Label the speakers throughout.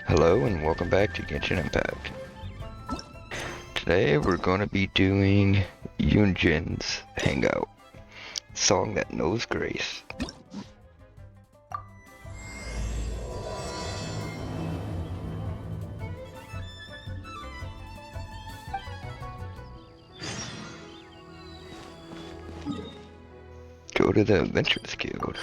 Speaker 1: Hello and welcome back to Genshin Impact. Today we're going to be doing Yunjin's Hangout, song that knows grace. Go to the Adventurers Guild.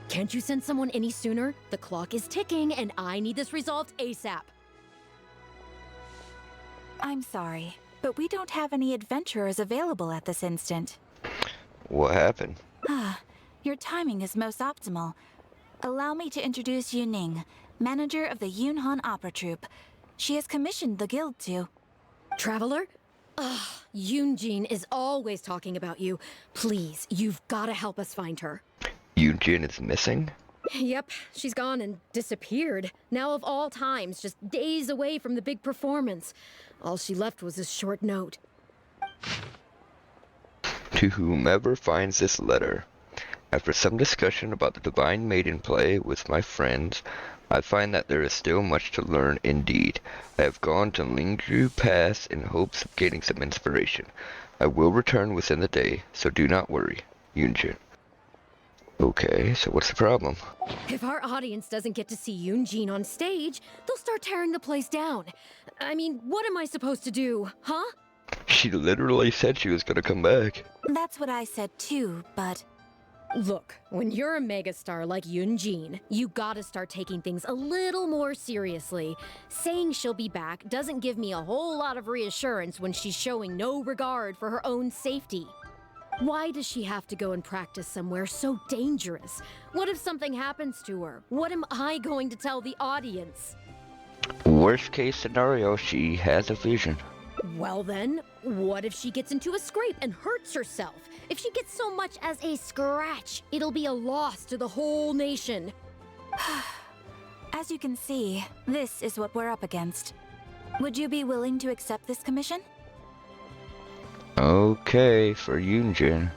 Speaker 2: Can't you send someone any sooner? The clock is ticking and I need this resolved ASAP.
Speaker 3: I'm sorry, but we don't have any adventurers available at this instant.
Speaker 1: What happened?
Speaker 3: Your timing is most optimal. Allow me to introduce Yuning, manager of the Yunhan Opera Troupe. She has commissioned the guild to...
Speaker 2: Traveler? Ugh, Yunjin is always talking about you. Please, you've gotta help us find her.
Speaker 1: Yunjin is missing?
Speaker 2: Yep, she's gone and disappeared. Now of all times, just days away from the big performance. All she left was a short note.
Speaker 1: To whomever finds this letter, after some discussion about the Divine Maiden play with my friends, I find that there is still much to learn indeed. I have gone to Lingzhu Pass in hopes of gaining some inspiration. I will return within the day, so do not worry. Yunjin. Okay, so what's the problem?
Speaker 2: If our audience doesn't get to see Yunjin on stage, they'll start tearing the place down. I mean, what am I supposed to do, huh?
Speaker 1: She literally said she was gonna come back.
Speaker 3: That's what I said too, but...
Speaker 2: Look, when you're a megastar like Yunjin, you gotta start taking things a little more seriously. Saying she'll be back doesn't give me a whole lot of reassurance when she's showing no regard for her own safety. Why does she have to go and practice somewhere so dangerous? What if something happens to her? What am I going to tell the audience?
Speaker 1: Worst case scenario, she has a vision.
Speaker 2: Well then, what if she gets into a scrape and hurts herself? If she gets so much as a scratch, it'll be a loss to the whole nation.
Speaker 3: As you can see, this is what we're up against. Would you be willing to accept this commission?
Speaker 1: Okay, for Yunjin.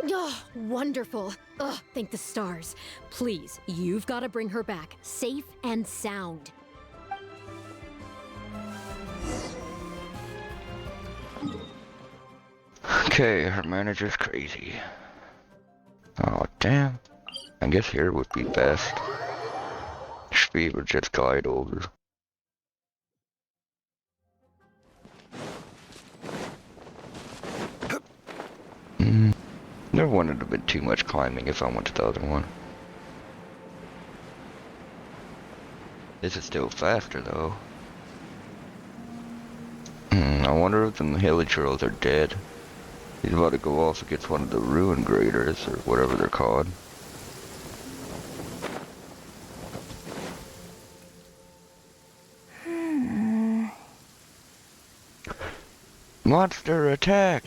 Speaker 2: Oh, wonderful. Ugh, thank the stars. Please, you've got to bring her back, safe and sound.
Speaker 1: Okay, her manager's crazy. Oh, damn. I guess here would be best. Speed would just glide over. There wouldn't have been too much climbing if I went to the other one. This is still faster though. I wonder if the hilly trolls are dead. He's about to go off against one of the ruin graders or whatever they're called. Monster attack!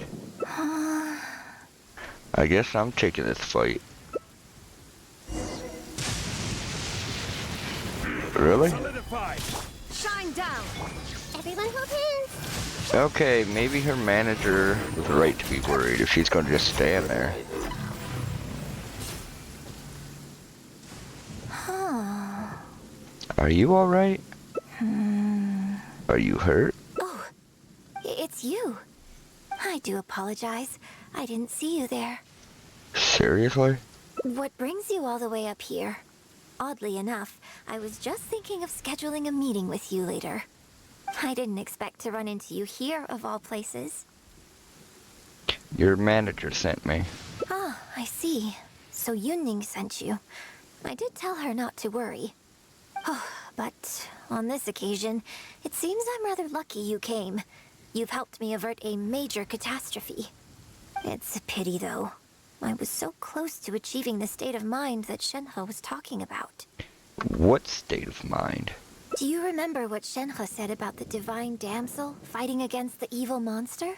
Speaker 1: I guess I'm taking this fight. Really?
Speaker 2: Shine down!
Speaker 4: Everyone hold hands!
Speaker 1: Okay, maybe her manager was right to be worried if she's gonna just stand there. Are you alright? Are you hurt?
Speaker 4: Oh, it's you. I do apologize. I didn't see you there.
Speaker 1: Seriously?
Speaker 4: What brings you all the way up here? Oddly enough, I was just thinking of scheduling a meeting with you later. I didn't expect to run into you here, of all places.
Speaker 1: Your manager sent me.
Speaker 4: Ah, I see. So Yunning sent you. I did tell her not to worry. Oh, but on this occasion, it seems I'm rather lucky you came. You've helped me avert a major catastrophe. It's a pity, though. I was so close to achieving the state of mind that Shenhe was talking about.
Speaker 1: What state of mind?
Speaker 4: Do you remember what Shenhe said about the divine damsel fighting against the evil monster?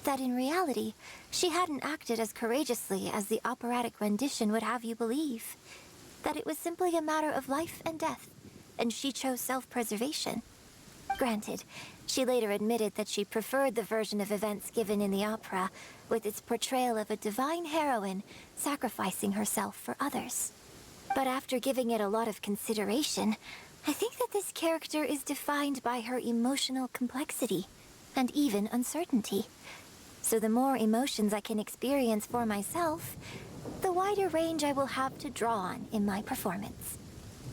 Speaker 4: That in reality, she hadn't acted as courageously as the operatic rendition would have you believe. That it was simply a matter of life and death, and she chose self-preservation. Granted, she later admitted that she preferred the version of events given in the opera, with its portrayal of a divine heroine sacrificing herself for others. But after giving it a lot of consideration, I think that this character is defined by her emotional complexity, and even uncertainty. So the more emotions I can experience for myself, the wider range I will have to draw on in my performance.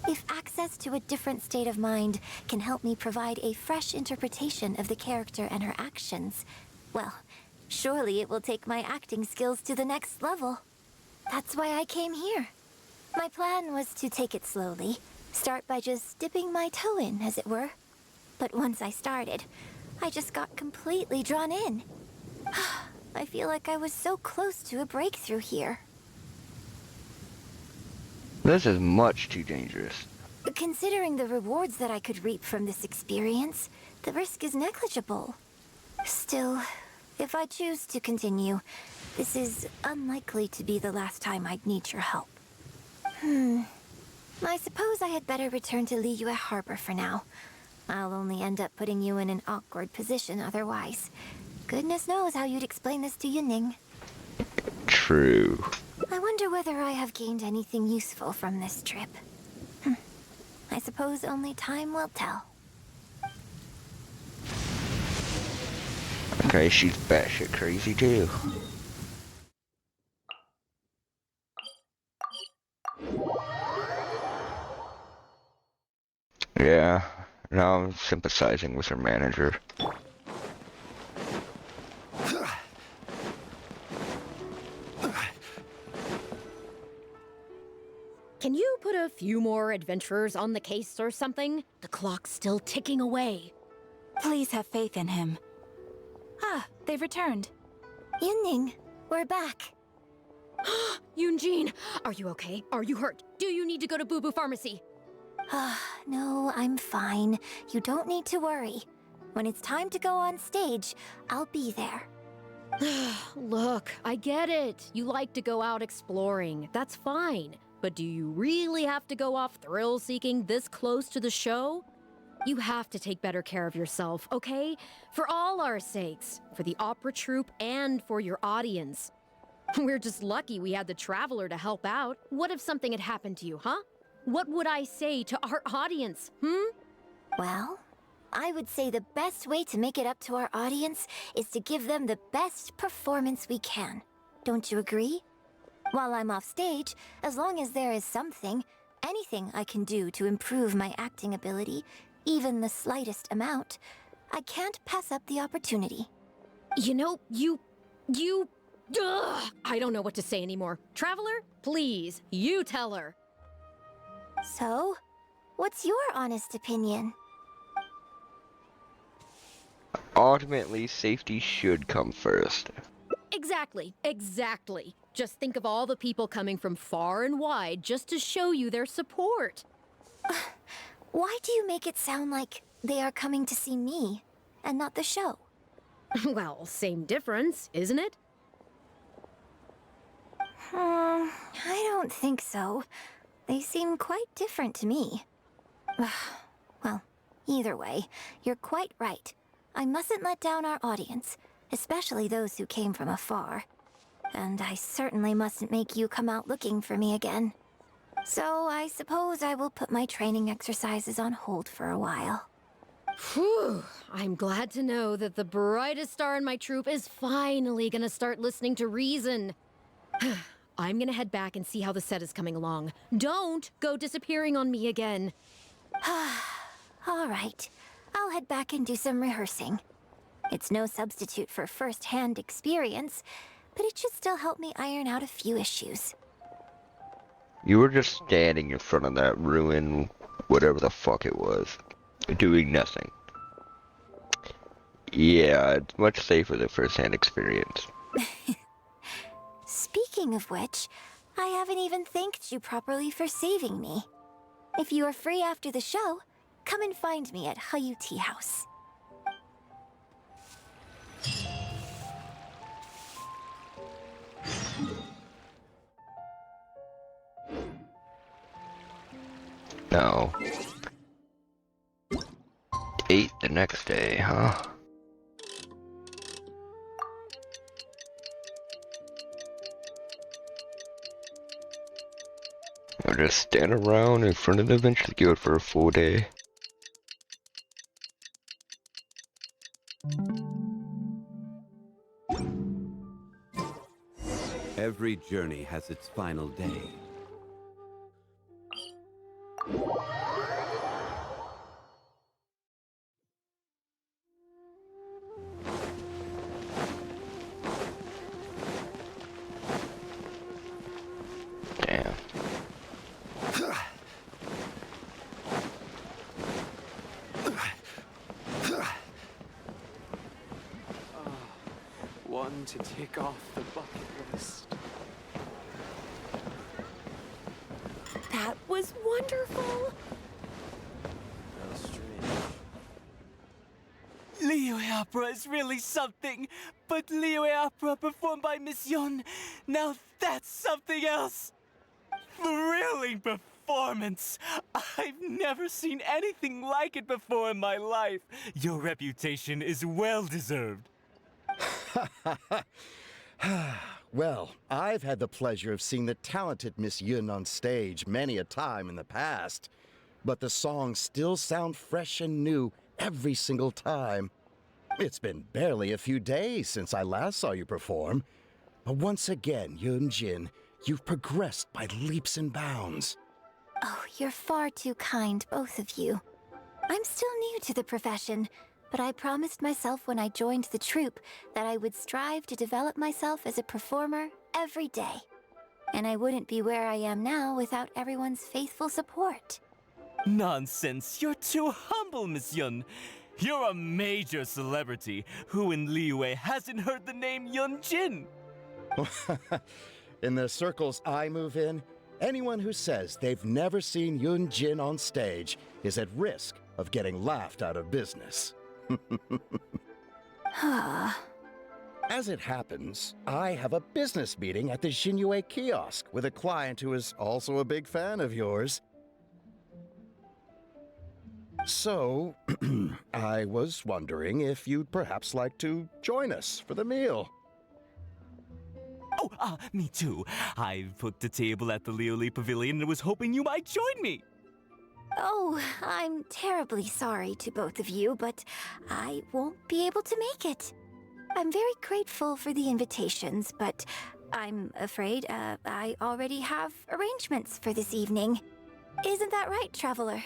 Speaker 4: If access to a different state of mind can help me provide a fresh interpretation of the character and her actions, well, surely it will take my acting skills to the next level. That's why I came here. My plan was to take it slowly, start by just dipping my toe in, as it were. But once I started, I just got completely drawn in. I feel like I was so close to a breakthrough here.
Speaker 1: This is much too dangerous.
Speaker 4: Considering the rewards that I could reap from this experience, the risk is negligible. Still, if I choose to continue, this is unlikely to be the last time I'd need your help. I suppose I had better return to Liyue Harbor for now. I'll only end up putting you in an awkward position otherwise. Goodness knows how you'd explain this to Yunning.
Speaker 1: True.
Speaker 4: I wonder whether I have gained anything useful from this trip. I suppose only time will tell.
Speaker 1: Okay, she's batshit crazy too. Yeah, now I'm sympathizing with her manager.
Speaker 2: Can you put a few more adventurers on the case or something? The clock's still ticking away.
Speaker 3: Please have faith in him. Ah, they've returned.
Speaker 4: Yunning, we're back.
Speaker 2: Yunjin, are you okay? Are you hurt? Do you need to go to Boo Boo Pharmacy?
Speaker 4: No, I'm fine. You don't need to worry. When it's time to go on stage, I'll be there.
Speaker 2: Look, I get it. You like to go out exploring. That's fine. But do you really have to go off thrill-seeking this close to the show? You have to take better care of yourself, okay? For all our sakes. For the opera troupe and for your audience. We're just lucky we had the Traveler to help out. What if something had happened to you, huh? What would I say to our audience,
Speaker 4: Well, I would say the best way to make it up to our audience is to give them the best performance we can. Don't you agree? While I'm off stage, as long as there is something, anything I can do to improve my acting ability, even the slightest amount, I can't pass up the opportunity.
Speaker 2: You know, Ugh, I don't know what to say anymore. Traveler, please, you tell her.
Speaker 4: So, what's your honest opinion?
Speaker 1: Ultimately, safety should come first.
Speaker 2: Exactly. Just think of all the people coming from far and wide just to show you their support.
Speaker 4: Why do you make it sound like they are coming to see me, and not the show?
Speaker 2: Well, same difference, isn't it?
Speaker 4: I don't think so. They seem quite different to me. Well, either way, you're quite right. I mustn't let down our audience, especially those who came from afar. And I certainly mustn't make you come out looking for me again. So I suppose I will put my training exercises on hold for a while.
Speaker 2: Whew, I'm glad to know that the brightest star in my troupe is finally gonna start listening to reason. I'm gonna head back and see how the set is coming along. Don't go disappearing on me again.
Speaker 4: All right, I'll head back and do some rehearsing. It's no substitute for first-hand experience, but it should still help me iron out a few issues.
Speaker 1: You were just standing in front of that ruin, whatever the fuck it was, doing nothing. Yeah, it's much safer than first-hand experience.
Speaker 4: Speaking of which, I haven't even thanked you properly for saving me. If you are free after the show, come and find me at Hayu Tea House.
Speaker 1: No. 8 the next day, huh? I'll just stand around in front of the Adventure Guild for a full day.
Speaker 5: Every journey has its final day.
Speaker 1: Damn.
Speaker 6: One to tick off the bucket list.
Speaker 2: That was wonderful.
Speaker 6: How strange.
Speaker 7: Liyue opera is really something, but Liyue opera performed by Miss Yun, now that's something else. Thrilling performance. I've never seen anything like it before in my life. Your reputation is well deserved.
Speaker 8: Well, I've had the pleasure of seeing the talented Miss Yun on stage many a time in the past, but the songs still sound fresh and new every single time. It's been barely a few days since I last saw you perform, but once again, Yun Jin, you've progressed by leaps and bounds.
Speaker 4: Oh, you're far too kind, both of you. I'm still new to the profession, but I promised myself when I joined the troupe that I would strive to develop myself as a performer every day. And I wouldn't be where I am now without everyone's faithful support.
Speaker 7: Nonsense, you're too humble, Miss Yun. You're a major celebrity. Who in Liyue hasn't heard the name Yun Jin?
Speaker 8: In the circles I move in, anyone who says they've never seen Yun Jin on stage is at risk of getting laughed out of business. As it happens, I have a business meeting at the Xinyu kiosk with a client who is also a big fan of yours. So, I was wondering if you'd perhaps like to join us for the meal.
Speaker 7: Oh, me too. I've booked a table at the Lioli Pavilion and was hoping you might join me.
Speaker 4: Oh, I'm terribly sorry to both of you, but I won't be able to make it. I'm very grateful for the invitations, but I'm afraid I already have arrangements for this evening. Isn't that right, Traveler?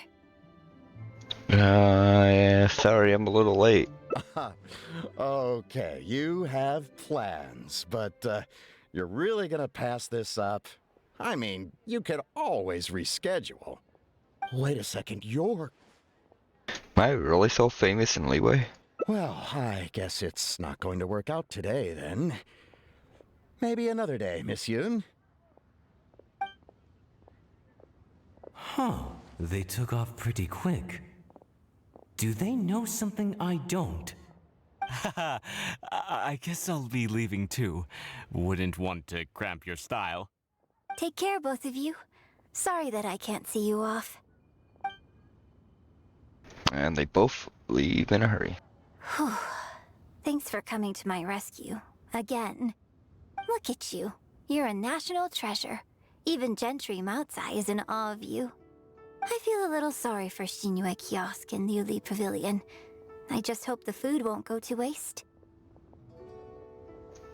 Speaker 1: Yeah, sorry, I'm a little late.
Speaker 8: Okay, you have plans, but you're really gonna pass this up? I mean, you could always reschedule. Wait a second, you're...
Speaker 1: Am I really so famous in Leeway?
Speaker 8: Well, I guess it's not going to work out today, then. Maybe another day, Miss Yoon.
Speaker 7: Huh, they took off pretty quick. Do they know something I don't? Haha, I guess I'll be leaving too. Wouldn't want to cramp your style.
Speaker 4: Take care, both of you. Sorry that I can't see you off.
Speaker 1: And they both leave in a hurry.
Speaker 4: Whew. Thanks for coming to my rescue. Again. Look at you. You're a national treasure. Even Gentry Moutsai is in awe of you. I feel a little sorry for Xinyu Kiosk and Liuli Pavilion. I just hope the food won't go to waste.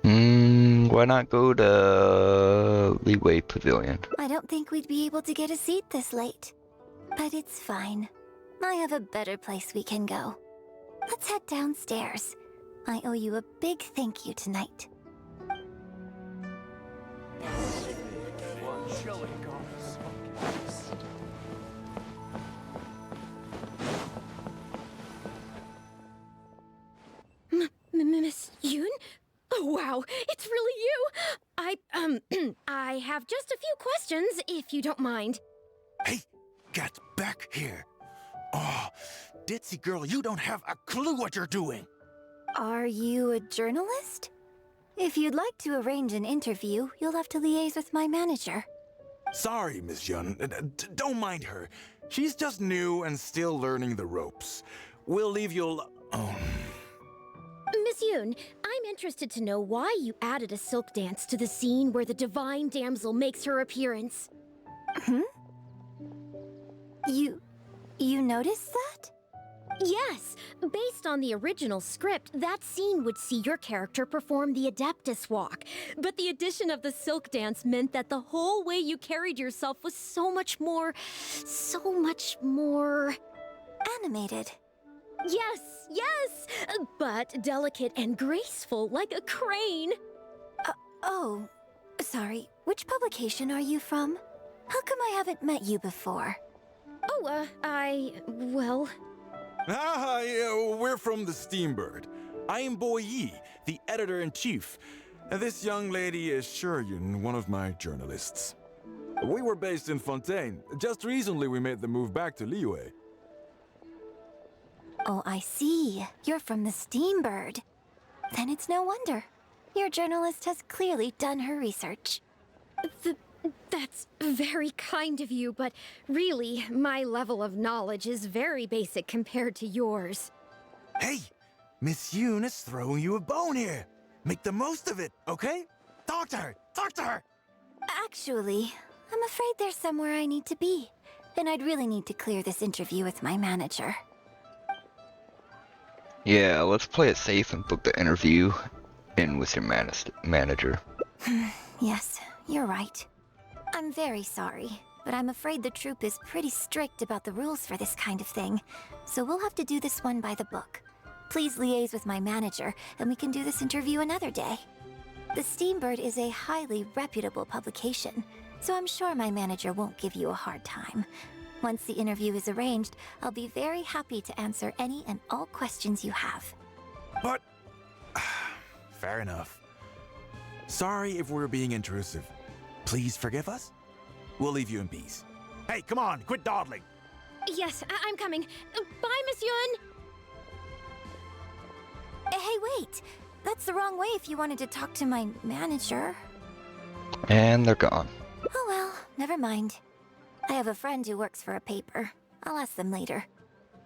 Speaker 1: Why not go to Leeway Pavilion?
Speaker 4: I don't think we'd be able to get a seat this late. But it's fine. I have a better place we can go. Let's head downstairs. I owe you a big thank you tonight.
Speaker 6: One showing off this bucket list.
Speaker 2: Miss Yoon? Oh, wow, it's really you! I have just a few questions, if you don't mind.
Speaker 9: Hey, get back here. Oh, ditzy girl, you don't have a clue what you're doing.
Speaker 4: Are you a journalist? If you'd like to arrange an interview, you'll have to liaise with my manager.
Speaker 9: Sorry, Miss Yun. Don't mind her. She's just new and still learning the ropes. We'll leave you Oh.
Speaker 2: Miss Yoon, I'm interested to know why you added a silk dance to the scene where the divine damsel makes her appearance.
Speaker 4: You noticed that?
Speaker 2: Yes, based on the original script, that scene would see your character perform the Adeptus Walk. But the addition of the silk dance meant that the whole way you carried yourself was so much more...
Speaker 4: Animated.
Speaker 2: Yes, but delicate and graceful like a crane.
Speaker 4: Oh, sorry. Which publication are you from? How come I haven't met you before?
Speaker 2: Well...
Speaker 9: Yeah, we're from the Steambird. I am Boy Yi, the editor-in-chief. And this young lady is Shuryun, one of my journalists. We were based in Fontaine. Just recently we made the move back to Liyue.
Speaker 4: Oh, I see. You're from the Steambird. Then it's no wonder. Your journalist has clearly done her research.
Speaker 2: That's very kind of you, but really, my level of knowledge is very basic compared to yours.
Speaker 9: Hey, Miss Yoon is throwing you a bone here. Make the most of it, okay? Talk to her! Talk to her!
Speaker 4: Actually, I'm afraid there's somewhere I need to be. And I'd really need to clear this interview with my manager.
Speaker 1: Yeah, let's play it safe and book the interview in with your manager.
Speaker 4: Yes, you're right. I'm very sorry, but I'm afraid the troupe is pretty strict about the rules for this kind of thing, so we'll have to do this one by the book. Please liaise with my manager, and we can do this interview another day. The Steambird is a highly reputable publication, so I'm sure my manager won't give you a hard time. Once the interview is arranged, I'll be very happy to answer any and all questions you have.
Speaker 9: But... fair enough. Sorry if we're being intrusive. Please forgive us. We'll leave you in peace. Hey, come on, quit dawdling.
Speaker 2: Yes, I'm coming. Bye, Miss Yun!
Speaker 4: Hey, wait! That's the wrong way if you wanted to talk to my manager.
Speaker 1: And they're gone.
Speaker 4: Oh well, never mind. I have a friend who works for a paper. I'll ask them later.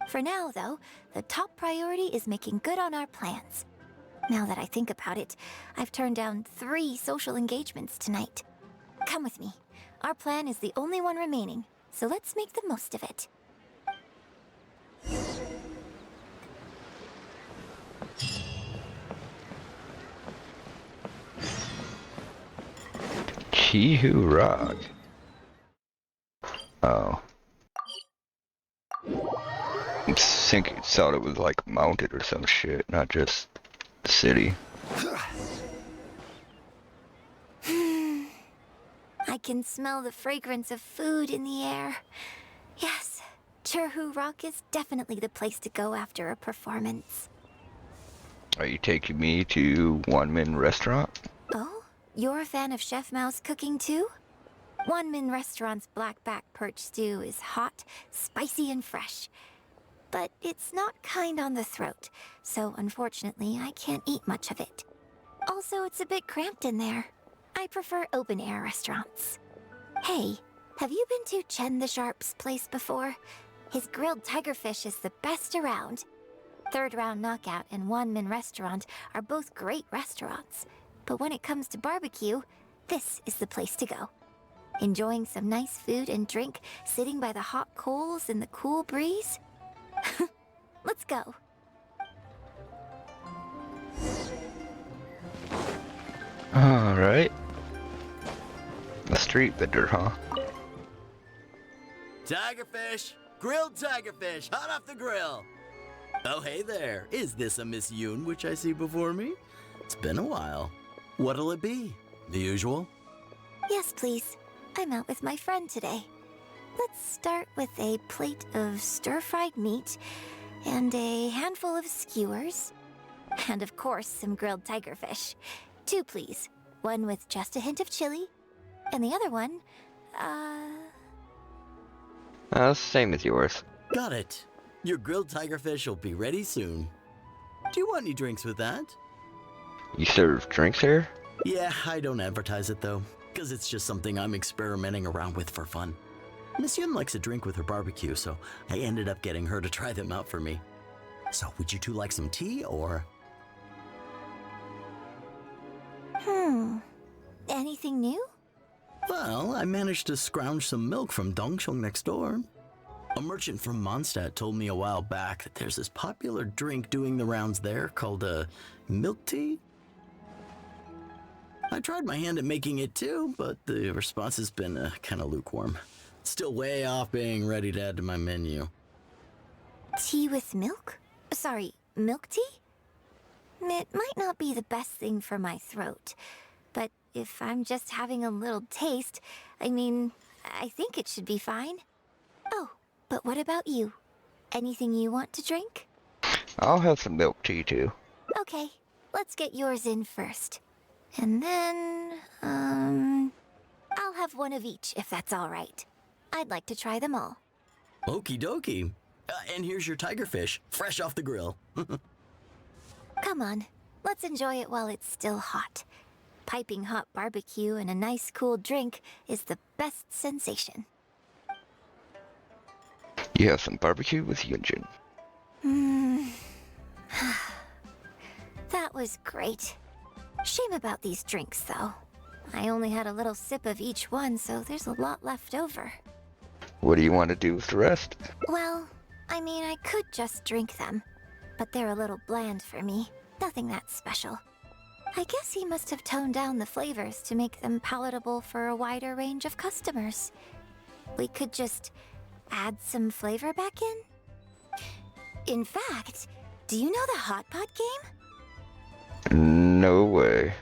Speaker 4: For now, though, the top priority is making good on our plans. Now that I think about it, I've turned down 3 social engagements tonight. Come with me. Our plan is the only one remaining, so let's make the most of it.
Speaker 1: Chihu Rock. Oh. I think it thought it was like mounted or some shit, not just the city.
Speaker 4: I can smell the fragrance of food in the air. Yes, Churhu Rock is definitely the place to go after a performance.
Speaker 1: Are you taking me to One Min Restaurant?
Speaker 4: Oh? You're a fan of Chef Mao's cooking too? One Min Restaurant's blackback perch stew is hot, spicy, and fresh. But it's not kind on the throat, so unfortunately I can't eat much of it. Also, it's a bit cramped in there. I prefer open-air restaurants. Hey, have you been to Chen the Sharp's place before? His grilled tigerfish is the best around. Third Round Knockout and One Min Restaurant are both great restaurants. But when it comes to barbecue, this is the place to go. Enjoying some nice food and drink, sitting by the hot coals in the cool breeze? Let's go.
Speaker 1: Alright. A street vendor, huh?
Speaker 10: Tigerfish! Grilled tigerfish, hot off the grill! Oh, hey there. Is this a Miss Yoon which I see before me? It's been a while. What'll it be? The usual?
Speaker 4: Yes, please. I'm out with my friend today. Let's start with a plate of stir-fried meat and a handful of skewers. And of course, some grilled tigerfish. 2, please. One with just a hint of chili, and the other one,
Speaker 1: Same as yours.
Speaker 10: Got it. Your grilled tigerfish will be ready soon. Do you want any drinks with that?
Speaker 1: You serve drinks here?
Speaker 10: Yeah, I don't advertise it though, because it's just something I'm experimenting around with for fun. Miss Yun likes a drink with her barbecue, so I ended up getting her to try them out for me. So, would you two like some tea, or?
Speaker 4: Anything new?
Speaker 10: Well, I managed to scrounge some milk from Dongsheng next door. A merchant from Mondstadt told me a while back that there's this popular drink doing the rounds there called milk tea. I tried my hand at making it too, but the response has been kind of lukewarm. Still way off being ready to add to my menu.
Speaker 4: Tea with milk? Sorry, milk tea? It might not be the best thing for my throat, but if I'm just having a little taste, I mean, I think it should be fine. Oh, but what about you? Anything you want to drink?
Speaker 1: I'll have some milk tea too.
Speaker 4: Okay, let's get yours in first. And then, I'll have one of each if that's all right. I'd like to try them all.
Speaker 10: Okie dokie. And here's your tigerfish, fresh off the grill.
Speaker 4: Come on, let's enjoy it while it's still hot. Piping hot barbecue and a nice cool drink is the best sensation.
Speaker 1: You have some barbecue with Yunjin.
Speaker 4: That was great. Shame about these drinks, though. I only had a little sip of each one, so there's a lot left over.
Speaker 1: What do you want to do with the rest?
Speaker 4: Well, I mean, I could just drink them, but they're a little bland for me. Nothing that special. I guess he must have toned down the flavors to make them palatable for a wider range of customers. We could just add some flavor back in? In fact, do you know the Hot Pot game?
Speaker 1: No way.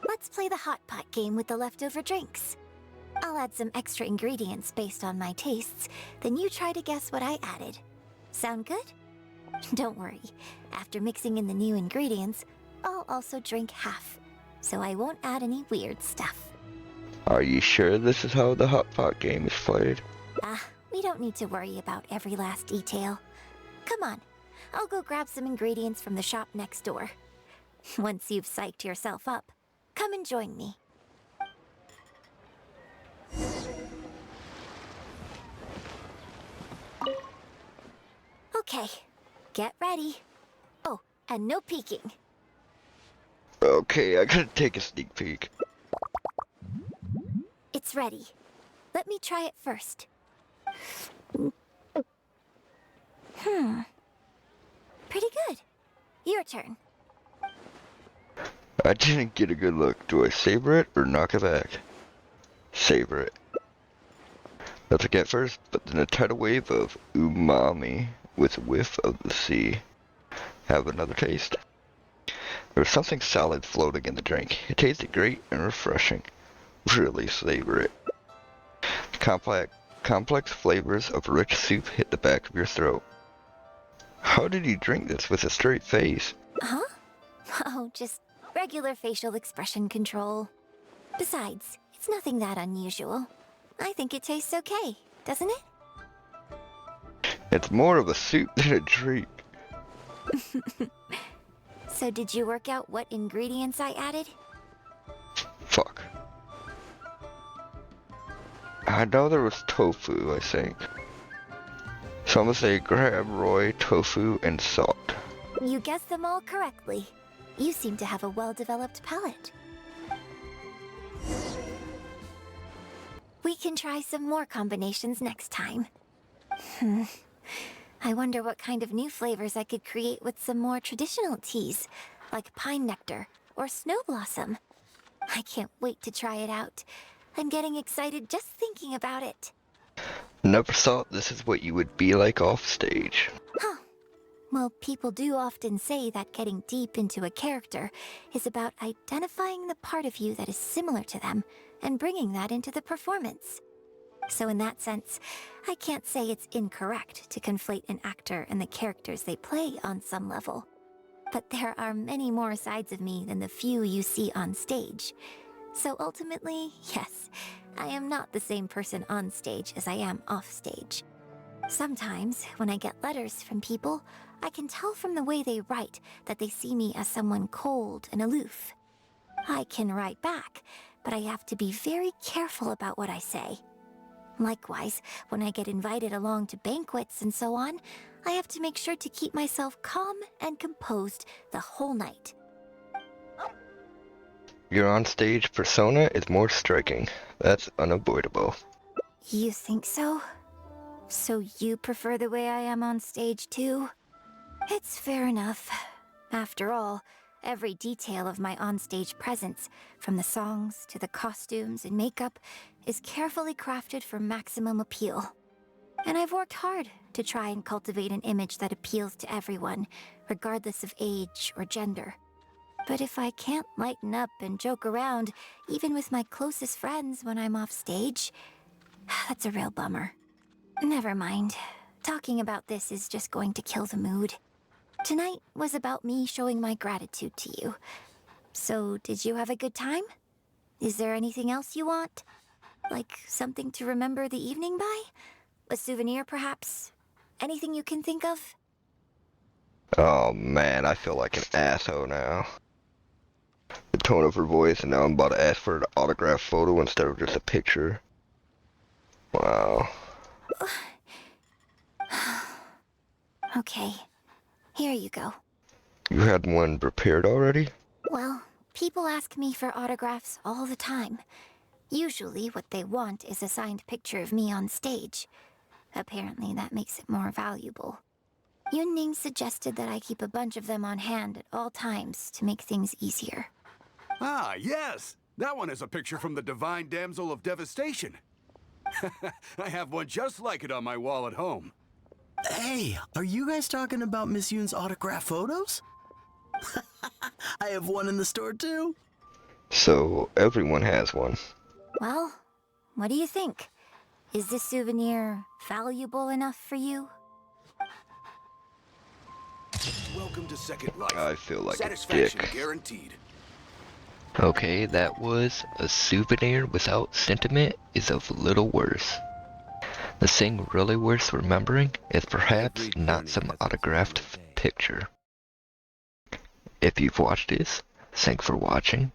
Speaker 4: Let's play the Hot Pot game with the leftover drinks. I'll add some extra ingredients based on my tastes, then you try to guess what I added. Sound good? Don't worry, after mixing in the new ingredients, I'll also drink half, so I won't add any weird stuff.
Speaker 1: Are you sure this is how the hot pot game is played?
Speaker 4: We don't need to worry about every last detail. Come on, I'll go grab some ingredients from the shop next door. Once you've psyched yourself up, come and join me. Okay, get ready. Oh, and no peeking.
Speaker 1: Okay, I gotta take a sneak peek.
Speaker 4: It's ready. Let me try it first. Pretty good. Your turn.
Speaker 1: I didn't get a good look. Do I savor it or knock it back? Savor it. That's a get first, but then a tidal wave of umami with a whiff of the sea. Have another taste. There was something solid floating in the drink. It tasted great and refreshing. Really savor it. Complex flavors of rich soup hit the back of your throat. How did you drink this with a straight face?
Speaker 4: Huh? Oh, just regular facial expression control. Besides, it's nothing that unusual. I think it tastes okay, doesn't it?
Speaker 1: It's more of a soup than a drink.
Speaker 4: So did you work out what ingredients I added?
Speaker 1: Fuck. I know there was tofu, I think. So I'm gonna say crab roy, tofu, and salt.
Speaker 4: You guessed them all correctly. You seem to have a well-developed palate. We can try some more combinations next time. I wonder what kind of new flavors I could create with some more traditional teas, like pine nectar or snow blossom. I can't wait to try it out. I'm getting excited just thinking about it.
Speaker 1: Never thought this is what you would be like off stage.
Speaker 4: Huh. Well, people do often say that getting deep into a character is about identifying the part of you that is similar to them and bringing that into the performance. So in that sense, I can't say it's incorrect to conflate an actor and the characters they play on some level. But there are many more sides of me than the few you see on stage. So ultimately, yes, I am not the same person on stage as I am off stage. Sometimes, when I get letters from people, I can tell from the way they write that they see me as someone cold and aloof. I can write back, but I have to be very careful about what I say. Likewise, when I get invited along to banquets and so on, I have to make sure to keep myself calm and composed the whole night.
Speaker 1: Your on-stage persona is more striking. That's unavoidable.
Speaker 4: You think so? So you prefer the way I am on stage too? It's fair enough. After all, every detail of my onstage presence, from the songs to the costumes and makeup, is carefully crafted for maximum appeal. And I've worked hard to try and cultivate an image that appeals to everyone, regardless of age or gender. But if I can't lighten up and joke around, even with my closest friends when I'm off stage, that's a real bummer. Never mind. Talking about this is just going to kill the mood. Tonight was about me showing my gratitude to you. So, did you have a good time? Is there anything else you want? Like something to remember the evening by? A souvenir, perhaps? Anything you can think of?
Speaker 1: Oh man, I feel like an asshole now. The tone of her voice, and now I'm about to ask for an autograph photo instead of just a picture. Wow.
Speaker 4: Okay, here you go.
Speaker 1: You had one prepared already?
Speaker 4: Well, people ask me for autographs all the time. Usually what they want is a signed picture of me on stage. Apparently that makes it more valuable. Yunning suggested that I keep a bunch of them on hand at all times to make things easier.
Speaker 11: Ah, yes! That one is a picture from the Divine Damsel of Devastation. I have one just like it on my wall at home.
Speaker 10: Hey, are you guys talking about Miss Yoon's autograph photos? I have one in the store too.
Speaker 1: So, everyone has one.
Speaker 4: Well, what do you think? Is this souvenir valuable enough for you?
Speaker 11: Welcome to Second Life.
Speaker 1: I feel like a
Speaker 11: Satisfaction
Speaker 1: dick.
Speaker 11: guaranteed.
Speaker 1: Okay, that was a souvenir without sentiment is a little worse. The thing really worth remembering is perhaps
Speaker 5: Every
Speaker 1: not
Speaker 5: journey
Speaker 1: some
Speaker 5: has its
Speaker 1: autographed
Speaker 5: final day.
Speaker 1: picture. If you've watched this, thanks for watching,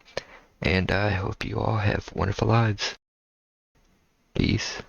Speaker 1: and I hope you all have wonderful lives. Peace.